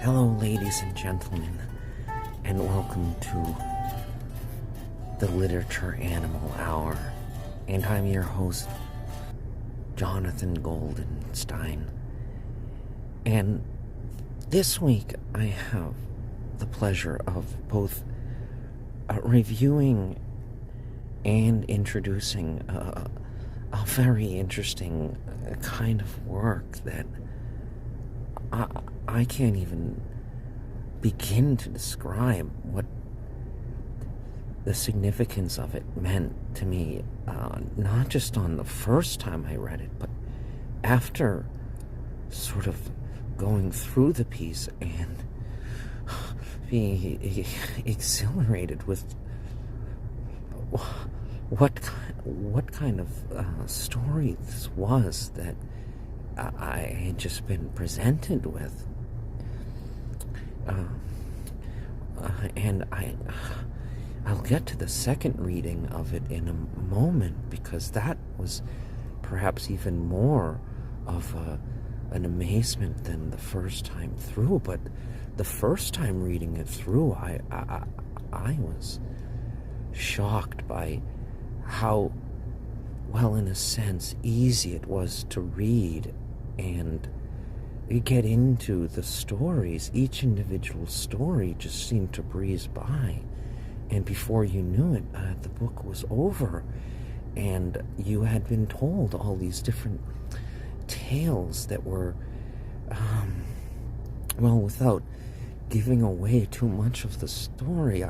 Hello, ladies and gentlemen, and welcome to the Literature Animal Hour. And I'm your host, Jonathan Goldenstien. And this week I have the pleasure of both reviewing and introducing a very interesting kind of work that I can't even begin to describe what the significance of it meant to me, not just on the first time I read it, but after sort of going through the piece and being exhilarated with what kind of story this was that I had just been presented with. And I'll get to the second reading of it in a moment, because that was perhaps even more of an amazement than the first time through. But the first time reading it through, I was shocked by how, well, in a sense, easy it was to read and you get into the stories. Each individual story just seemed to breeze by, and before you knew it, the book was over, and you had been told all these different tales that were, well, without giving away too much of the story,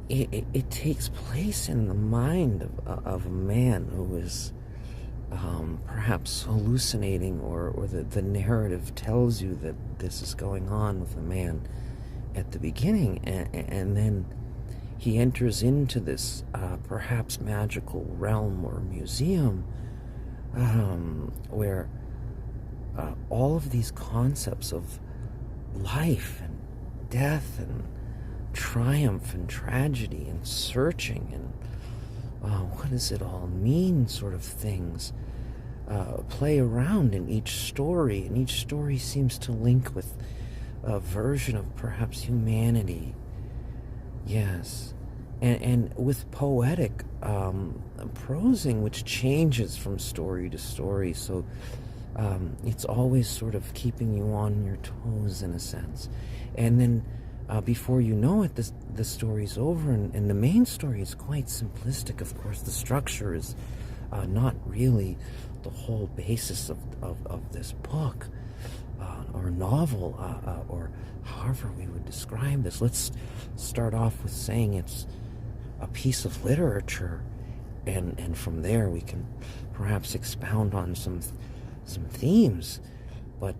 It takes place in the mind of a man who is perhaps hallucinating, or the narrative tells you that this is going on with a man at the beginning, and then he enters into this perhaps magical realm or museum where all of these concepts of life and death and triumph and tragedy and searching and what does it all mean sort of things play around in each story, and each story seems to link with a version of perhaps humanity. Yes. And with poetic prosing, which changes from story to story, so it's always sort of keeping you on your toes in a sense. And then before you know it, the story's over, and the main story is quite simplistic. Of course, the structure is not really the whole basis of this book or novel, or however we would describe this. Let's start off with saying it's a piece of literature, and from there we can perhaps expound on some themes. But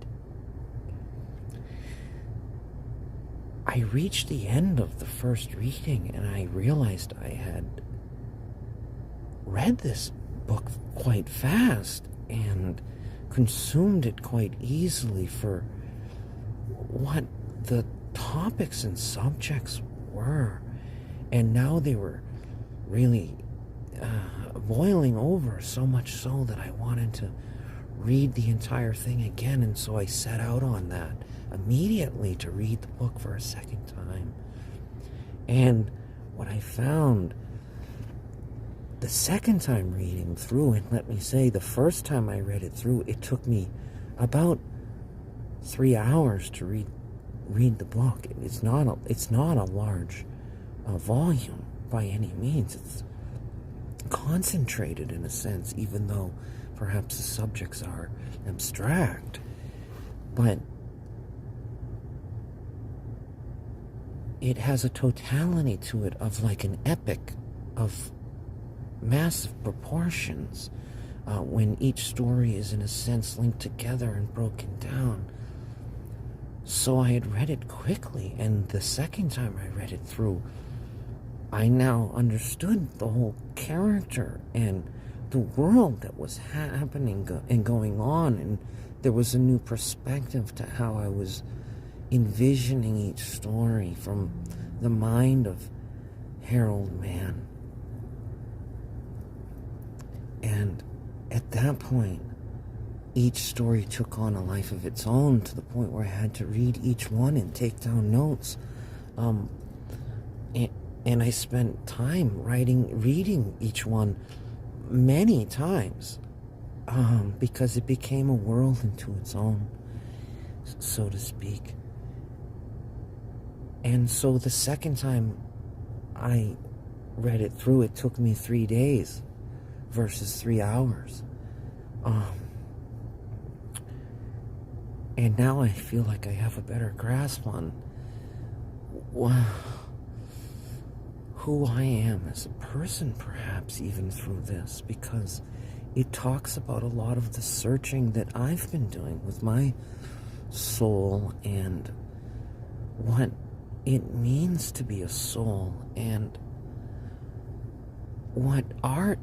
I reached the end of the first reading, and I realized I had read this book quite fast and consumed it quite easily for what the topics and subjects were. And now they were really boiling over, so much so that I wanted to read the entire thing again, and so I set out on that immediately to read the book for a second time. And what I found the second time reading through, and let me say, the first time I read it through, it took me about 3 hours to read the book. It's not a large volume by any means. It's concentrated in a sense, even though perhaps the subjects are abstract. But it has a totality to it of like an epic of massive proportions, when each story is in a sense linked together and broken down. So I had read it quickly, and the second time I read it through, I now understood the whole character and the world that was happening and going on, and there was a new perspective to how I was envisioning each story from the mind of Harold Mann. And at that point, each story took on a life of its own, to the point where I had to read each one and take down notes. And I spent time reading each one many times, because it became a world into its own, so to speak. And so the second time I read it through, it took me 3 days versus 3 hours. And now I feel like I have a better grasp on who I am as a person, perhaps even through this, because it talks about a lot of the searching that I've been doing with my soul, and what it means to be a soul, and what art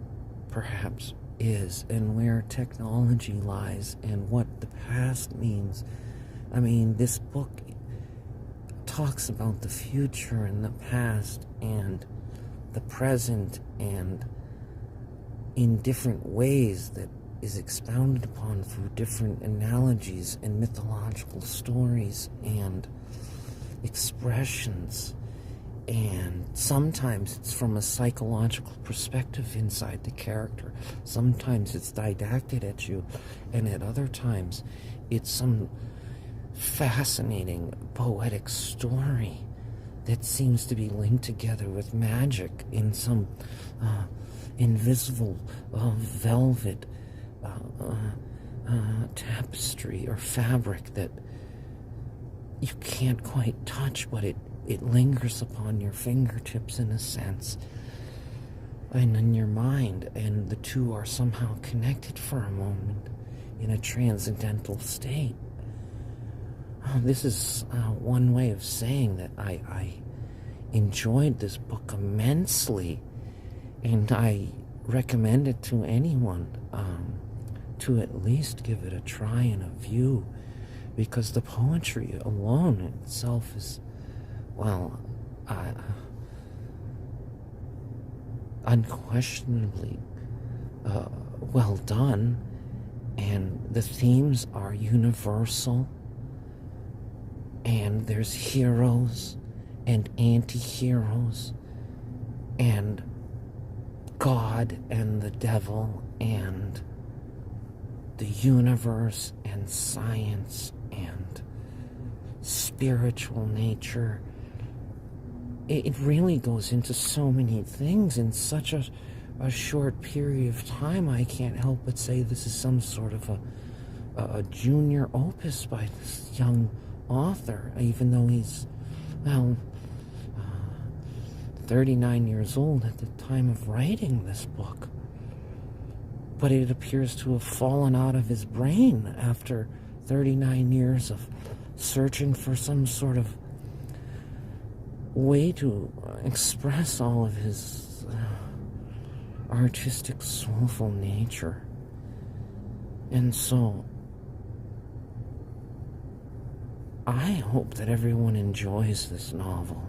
perhaps is, and where technology lies, and what the past means. I mean, this book talks about the future and the past and the present, and in different ways that is expounded upon through different analogies and mythological stories and expressions. And sometimes it's from a psychological perspective inside the character. Sometimes it's didactic at you, and at other times it's some fascinating poetic story that seems to be linked together with magic in some invisible velvet tapestry or fabric that you can't quite touch, but it lingers upon your fingertips in a sense, and in your mind, and the two are somehow connected for a moment in a transcendental state. This is one way of saying that I enjoyed this book immensely, and I recommend it to anyone to at least give it a try and a view, because the poetry alone in itself is, well, unquestionably well done, and the themes are universal, and there's heroes and anti-heroes, and God and the devil, and the universe and science and spiritual nature. It really goes into so many things in such a short period of time. I can't help but say this is some sort of a junior opus by this young author, even though he's, well, 39 years old at the time of writing this book. But it appears to have fallen out of his brain after 39 years of searching for some sort of way to express all of his artistic, soulful nature. And so I hope that everyone enjoys this novel.